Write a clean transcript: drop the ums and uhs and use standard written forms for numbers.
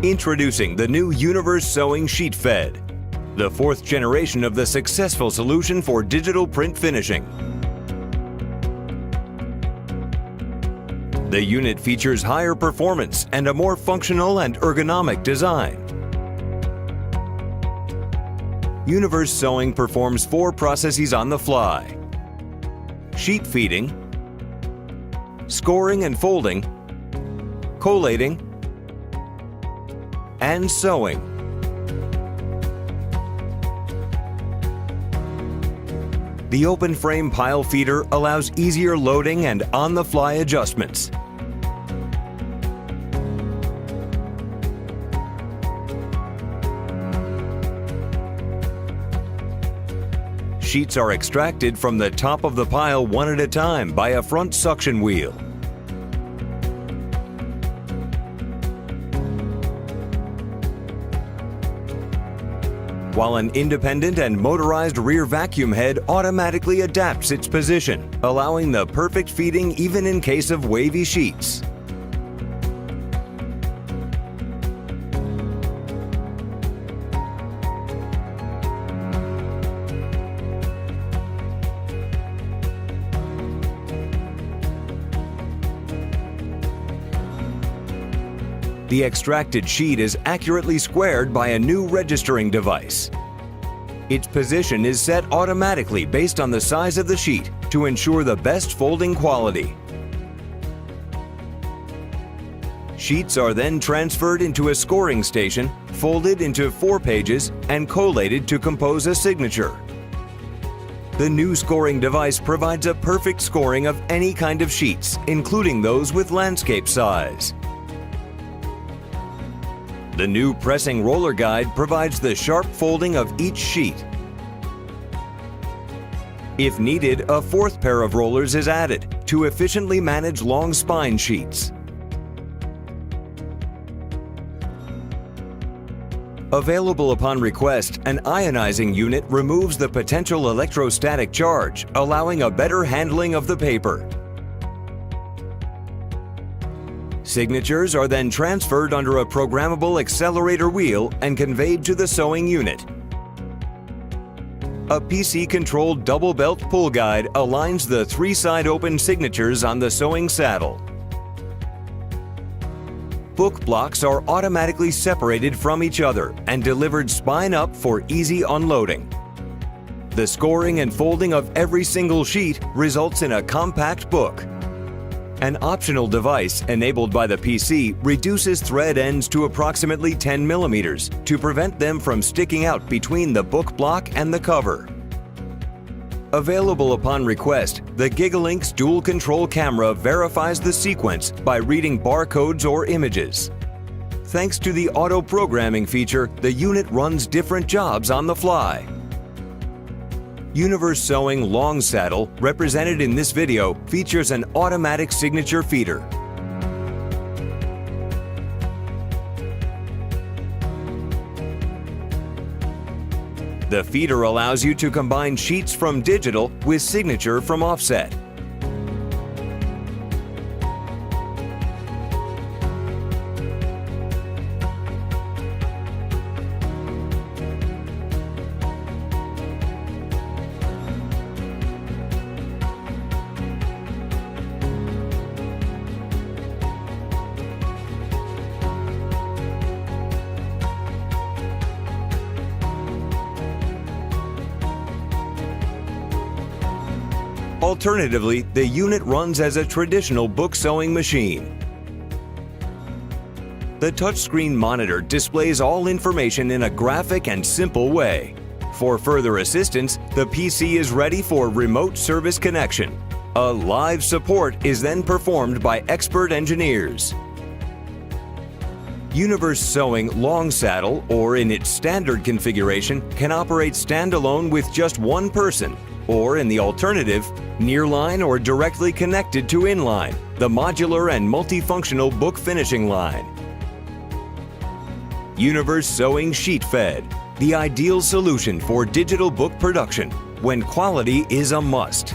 Introducing the new Universe Sewing Sheet Fed, the fourth generation of the successful solution for digital print finishing. The unit features higher performance and a more functional and ergonomic design. Universe Sewing performs 4 processes on the fly: sheet feeding, scoring and folding, collating, and sewing. The open frame pile feeder allows easier loading and on-the-fly adjustments. Sheets are extracted from the top of the pile one at a time by a front suction wheel. While an independent and motorized rear vacuum head automatically adapts its position, allowing the perfect feeding even in case of wavy sheets. The extracted sheet is accurately squared by a new registering device. Its position is set automatically based on the size of the sheet to ensure the best folding quality. Sheets are then transferred into a scoring station, folded into 4 pages, and collated to compose a signature. The new scoring device provides a perfect scoring of any kind of sheets, including those with landscape size. The new pressing roller guide provides the sharp folding of each sheet. If needed, a 4th pair of rollers is added to efficiently manage long spine sheets. Available upon request, an ionizing unit removes the potential electrostatic charge, allowing a better handling of the paper. Signatures are then transferred under a programmable accelerator wheel and conveyed to the sewing unit. A PC-controlled double belt pull guide aligns the 3 side open signatures on the sewing saddle. Book blocks are automatically separated from each other and delivered spine up for easy unloading. The scoring and folding of every single sheet results in a compact book. An optional device enabled by the PC reduces thread ends to approximately 10 millimeters to prevent them from sticking out between the book block and the cover. Available upon request, the GigaLink's dual control camera verifies the sequence by reading barcodes or images. Thanks to the auto programming feature, the unit runs different jobs on the fly. Universe Sewing Long Saddle, represented in this video, features an automatic signature feeder. The feeder allows you to combine sheets from digital with signature from offset. Alternatively, the unit runs as a traditional book sewing machine. The touchscreen monitor displays all information in a graphic and simple way. For further assistance, the PC is ready for remote service connection. A live support is then performed by expert engineers. Universe Sewing Long Saddle, or in its standard configuration, can operate standalone with just one person, or in the alternative, nearline or directly connected to inline, the modular and multifunctional book finishing line. Universe Sewing Sheet Fed, the ideal solution for digital book production when quality is a must.